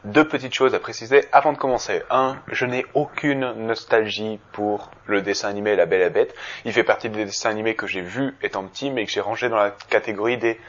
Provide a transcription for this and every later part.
Deux petites choses à préciser avant de commencer. Un, je n'ai aucune nostalgie pour le dessin animé La Belle et la Bête. Il fait partie des dessins animés que j'ai vus étant petit, mais que j'ai rangé dans la catégorie des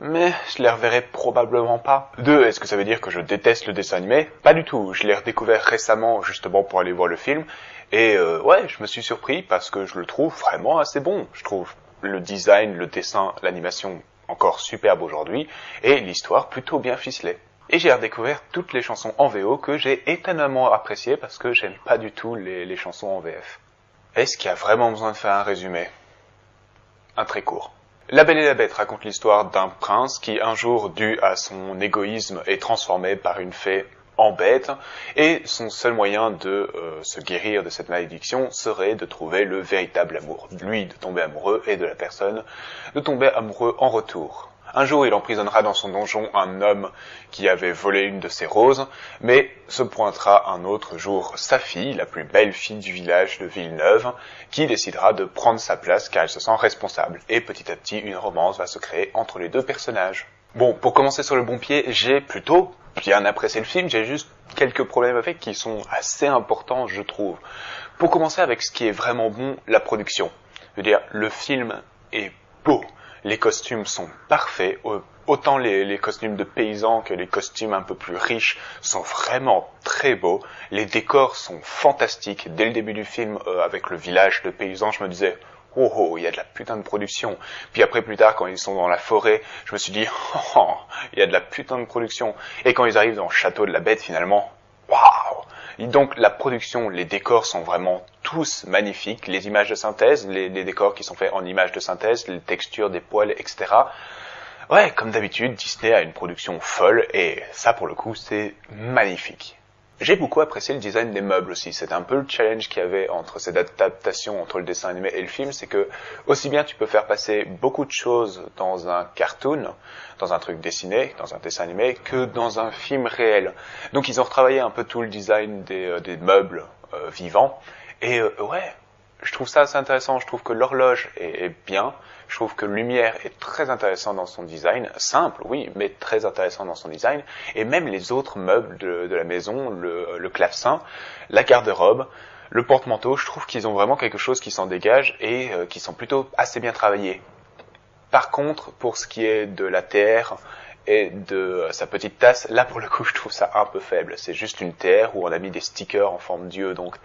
mais je les reverrai probablement pas. Deux, est-ce que ça veut dire que je déteste le dessin animé? Pas du tout. Je l'ai redécouvert récemment justement pour aller voir le film. Et ouais, je me suis surpris parce que je le trouve vraiment assez bon. Je trouve le design, le dessin, l'animation encore superbe aujourd'hui et l'histoire plutôt bien ficelée. Et j'ai redécouvert toutes les chansons en VO que j'ai étonnamment appréciées parce que j'aime pas du tout les chansons en VF. Est-ce qu'il y a vraiment besoin de faire un résumé? Un très court. La Belle et la Bête raconte l'histoire d'un prince qui, un jour, dû à son égoïsme, est transformé par une fée en bête, et son seul moyen de se guérir de cette malédiction serait de trouver le véritable amour. Lui, de tomber amoureux, et de la personne, de tomber amoureux en retour. Un jour, il emprisonnera dans son donjon un homme qui avait volé une de ses roses, mais se pointera un autre jour sa fille, la plus belle fille du village de Villeneuve, qui décidera de prendre sa place car elle se sent responsable. Et petit à petit, une romance va se créer entre les deux personnages. Bon, pour commencer sur le bon pied, j'ai plutôt bien apprécié le film, j'ai juste quelques problèmes avec qui sont assez importants, je trouve. Pour commencer avec ce qui est vraiment bon, la production. Je veux dire, le film est beau. Les costumes sont parfaits, autant les costumes de paysans que les costumes un peu plus riches sont vraiment très beaux. Les décors sont fantastiques. Dès le début du film, avec le village de paysans, je me disais « Oh, il y a de la putain de production ». Puis après, plus tard, quand ils sont dans la forêt, je me suis dit « Oh, il y a de la putain de production ». Et quand ils arrivent dans le château de la bête, finalement, waouh! Donc la production, les décors sont vraiment tous magnifiques, les images de synthèse, les décors qui sont faits en images de synthèse, les textures des poils, etc. Ouais, comme d'habitude, Disney a une production folle et ça pour le coup c'est magnifique. J'ai beaucoup apprécié le design des meubles aussi, c'est un peu le challenge qu'il y avait entre cette adaptation entre le dessin animé et le film, c'est que aussi bien tu peux faire passer beaucoup de choses dans un cartoon, dans un truc dessiné, dans un dessin animé, que dans un film réel. Donc ils ont retravaillé un peu tout le design des meubles vivants, et ouais, je trouve ça assez intéressant, je trouve que l'horloge est bien, je trouve que Lumière est très intéressant dans son design, simple, oui, mais très intéressant dans son design, et même les autres meubles de la maison, le clavecin, la garde-robe, le porte-manteau, je trouve qu'ils ont vraiment quelque chose qui s'en dégage et qui sont plutôt assez bien travaillés. Par contre, pour ce qui est de la terre et de sa petite tasse, là pour le coup je trouve ça un peu faible, c'est juste une terre où on a mis des stickers en forme d'yeux, donc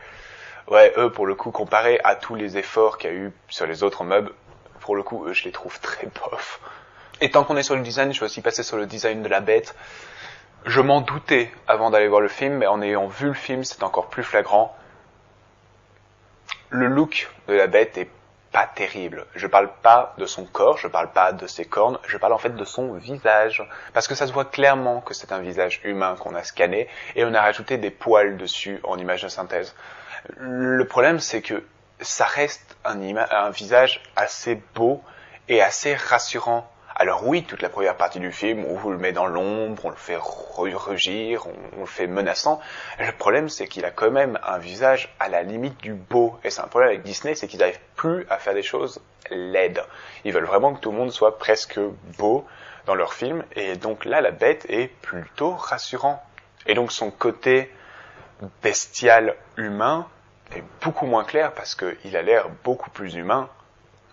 ouais, eux, pour le coup, comparé à tous les efforts qu'il y a eu sur les autres meubles, pour le coup, eux, je les trouve très bof. Et tant qu'on est sur le design, je vais aussi passer sur le design de la bête. Je m'en doutais avant d'aller voir le film, mais en ayant vu le film, c'est encore plus flagrant. Le look de la bête est pas terrible. Je parle pas de son corps, je parle pas de ses cornes, je parle en fait de son visage. Parce que ça se voit clairement que c'est un visage humain qu'on a scanné, et on a rajouté des poils dessus en image de synthèse. Le problème, c'est que ça reste un visage assez beau et assez rassurant. Alors oui, toute la première partie du film, on vous le met dans l'ombre, on le fait rugir, on le fait menaçant. Le problème, c'est qu'il a quand même un visage à la limite du beau. Et c'est un problème avec Disney, c'est qu'ils n'arrivent plus à faire des choses laides. Ils veulent vraiment que tout le monde soit presque beau dans leur film. Et donc là, la bête est plutôt rassurant. Et donc son côté bestial humain est beaucoup moins clair parce qu'il a l'air beaucoup plus humain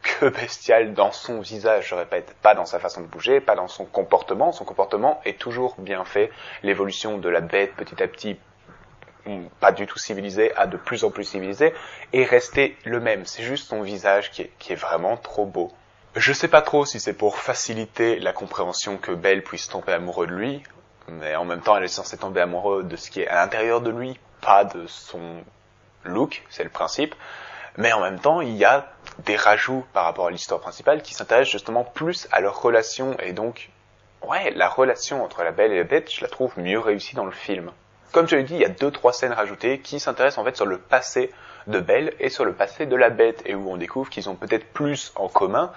que bestial dans son visage, je répète, pas dans sa façon de bouger, pas dans son comportement. Son comportement est toujours bien fait. L'évolution de la bête petit à petit, pas du tout civilisée, à de plus en plus civilisée, est resté le même. C'est juste son visage qui est vraiment trop beau. Je sais pas trop si c'est pour faciliter la compréhension que Belle puisse tomber amoureux de lui, mais en même temps elle est censée tomber amoureuse de ce qui est à l'intérieur de lui, pas de son look, c'est le principe. Mais en même temps, il y a des rajouts par rapport à l'histoire principale qui s'intéressent justement plus à leur relation. Et donc, ouais, la relation entre la Belle et la Bête, je la trouve mieux réussie dans le film. Comme je l'ai dit, il y a 2-3 scènes rajoutées qui s'intéressent en fait sur le passé de Belle et sur le passé de la Bête, et où on découvre qu'ils ont peut-être plus en commun.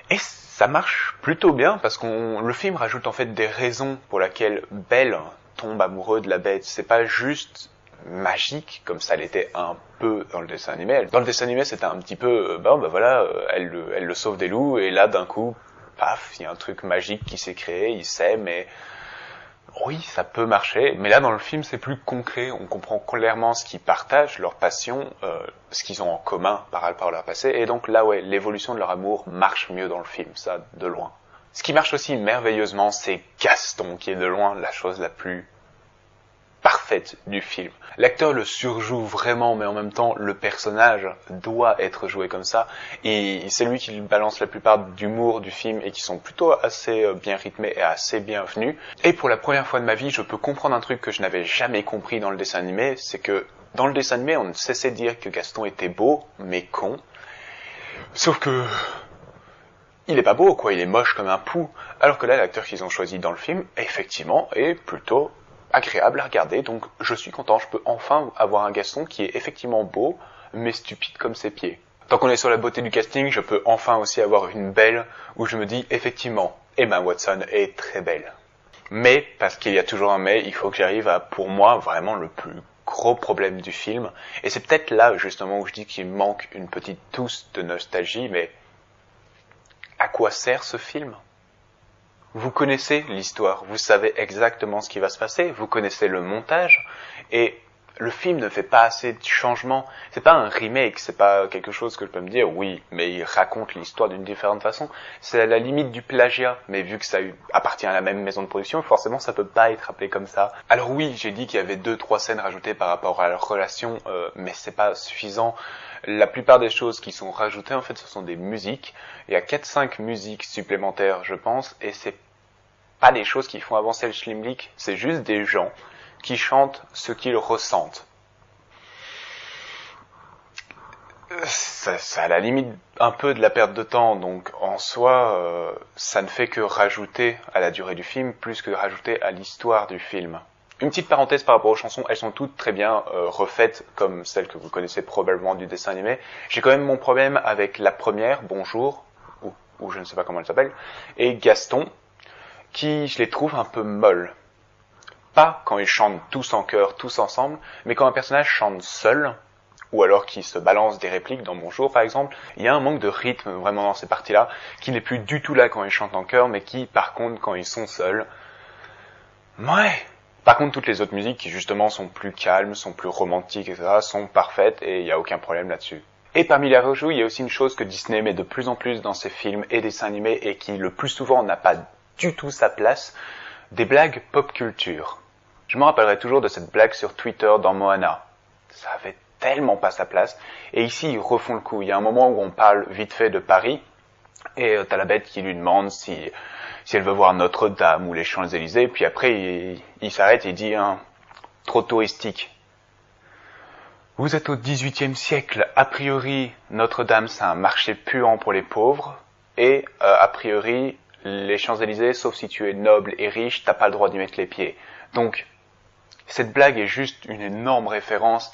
Et ça marche plutôt bien, parce que le film rajoute en fait des raisons pour lesquelles Belle tombe amoureux de la Bête. C'est pas juste magique, comme ça l'était un peu dans le dessin animé. Dans le dessin animé, c'était un petit peu, voilà, elle le sauve des loups, et là, d'un coup, paf, il y a un truc magique qui s'est créé, il s'aime, et Oui, ça peut marcher, mais là dans le film c'est plus concret, on comprend clairement ce qu'ils partagent, leur passion, ce qu'ils ont en commun par rapport à leur passé, et donc là ouais, l'évolution de leur amour marche mieux dans le film, ça de loin. Ce qui marche aussi merveilleusement, c'est Gaston, qui est de loin la chose la plus parfaite du film. L'acteur le surjoue vraiment, mais en même temps, le personnage doit être joué comme ça. Et c'est lui qui balance la plupart d'humour du film et qui sont plutôt assez bien rythmés et assez bienvenus. Et pour la première fois de ma vie, je peux comprendre un truc que je n'avais jamais compris dans le dessin animé, c'est que dans le dessin animé, on ne cessait de dire que Gaston était beau, mais con. Sauf que il est pas beau, quoi, il est moche comme un pou. Alors que là, l'acteur qu'ils ont choisi dans le film, effectivement, est plutôt agréable à regarder, donc je suis content, je peux enfin avoir un Gaston qui est effectivement beau, mais stupide comme ses pieds. Tant qu'on est sur la beauté du casting, je peux enfin aussi avoir une belle, où je me dis, effectivement, Emma Watson est très belle. Mais, parce qu'il y a toujours un mais, il faut que j'arrive à, pour moi, vraiment le plus gros problème du film, et c'est peut-être là, justement, où je dis qu'il manque une petite touche de nostalgie, mais à quoi sert ce film ? Vous connaissez l'histoire, vous savez exactement ce qui va se passer, vous connaissez le montage, et le film ne fait pas assez de changements. C'est pas un remake, c'est pas quelque chose que je peux me dire, oui, mais il raconte l'histoire d'une différente façon. C'est à la limite du plagiat, mais vu que ça appartient à la même maison de production, forcément ça peut pas être appelé comme ça. Alors oui, j'ai dit qu'il y avait 2-3 scènes rajoutées par rapport à leur relation, mais c'est pas suffisant. La plupart des choses qui sont rajoutées, en fait, ce sont des musiques. Il y a 4-5 musiques supplémentaires, je pense, et c'est pas des choses qui font avancer le schlimblick, c'est juste des gens qui chantent ce qu'ils ressentent. Ça à la limite un peu de la perte de temps, donc en soi, ça ne fait que rajouter à la durée du film, plus que rajouter à l'histoire du film. Une petite parenthèse par rapport aux chansons, elles sont toutes très bien refaites, comme celles que vous connaissez probablement du dessin animé. J'ai quand même mon problème avec la première, Bonjour, ou je ne sais pas comment elle s'appelle, et Gaston, qui je les trouve un peu molles. Pas quand ils chantent tous en chœur, tous ensemble, mais quand un personnage chante seul, ou alors qu'il se balance des répliques dans Bonjour par exemple, il y a un manque de rythme vraiment dans ces parties-là, qui n'est plus du tout là quand ils chantent en chœur, mais qui par contre quand ils sont seuls, ouais. Par contre toutes les autres musiques qui justement sont plus calmes, sont plus romantiques, etc., sont parfaites et il n'y a aucun problème là-dessus. Et parmi les rajouts, il y a aussi une chose que Disney met de plus en plus dans ses films et dessins animés et qui le plus souvent n'a pas du tout sa place, des blagues pop culture. Je me rappellerai toujours de cette blague sur Twitter dans Moana. Ça avait tellement pas sa place. Et ici, ils refont le coup. Il y a un moment où on parle vite fait de Paris, et t'as la bête qui lui demande si elle veut voir Notre-Dame ou les Champs-Élysées, puis après, il s'arrête et il dit trop touristique. Vous êtes au XVIIIe siècle, a priori, Notre-Dame c'est un marché puant pour les pauvres, et a priori, les Champs-Élysées, sauf si tu es noble et riche, t'as pas le droit d'y mettre les pieds. Donc, cette blague est juste une énorme référence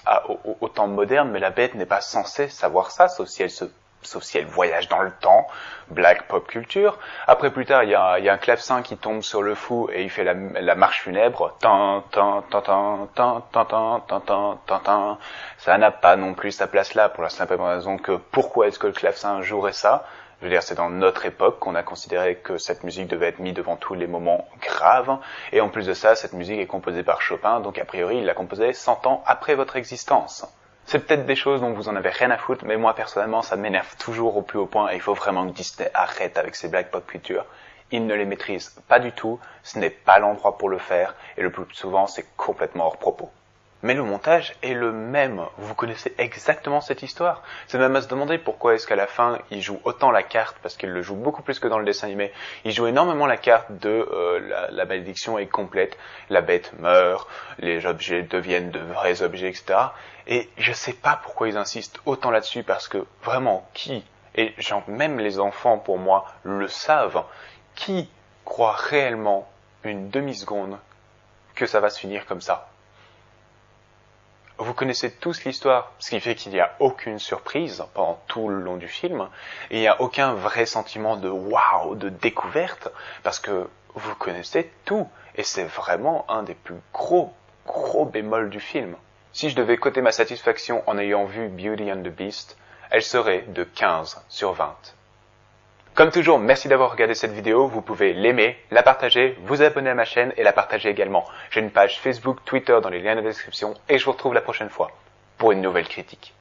au temps moderne, mais la bête n'est pas censée savoir ça, sauf si elle voyage dans le temps, blague pop culture. Après, plus tard, il y a un clavecin qui tombe sur le fou et il fait la marche funèbre. Tan, tan, tan, tan, tan, tan, tan, tan, tan, tan, tan. Ça n'a pas non plus sa place là, pour la simple raison que pourquoi est-ce que le clavecin jouerait ça? Je veux dire, c'est dans notre époque qu'on a considéré que cette musique devait être mise devant tous les moments graves. Et en plus de ça, cette musique est composée par Chopin, donc a priori, il l'a composée 100 ans après votre existence. C'est peut-être des choses dont vous en avez rien à foutre, mais moi, personnellement, ça m'énerve toujours au plus haut point et il faut vraiment que Disney arrête avec ces blagues pop culture. Ils ne les maîtrisent pas du tout, ce n'est pas l'endroit pour le faire, et le plus souvent, c'est complètement hors propos. Mais le montage est le même, vous connaissez exactement cette histoire. C'est même à se demander pourquoi est-ce qu'à la fin, il joue autant la carte, parce qu'il le joue beaucoup plus que dans le dessin animé. Il joue énormément la carte de la malédiction est complète, la bête meurt, les objets deviennent de vrais objets, etc. Et je sais pas pourquoi ils insistent autant là-dessus, parce que vraiment, et genre même les enfants pour moi le savent, qui croit réellement une demi-seconde que ça va se finir comme ça? Vous connaissez tous l'histoire, ce qui fait qu'il n'y a aucune surprise pendant tout le long du film, et il n'y a aucun vrai sentiment de waouh, de découverte, parce que vous connaissez tout, et c'est vraiment un des plus gros bémols du film. Si je devais coter ma satisfaction en ayant vu Beauty and the Beast, elle serait de 15 sur 20. Comme toujours, merci d'avoir regardé cette vidéo. Vous pouvez l'aimer, la partager, vous abonner à ma chaîne et la partager également. J'ai une page Facebook, Twitter dans les liens de description et je vous retrouve la prochaine fois pour une nouvelle critique.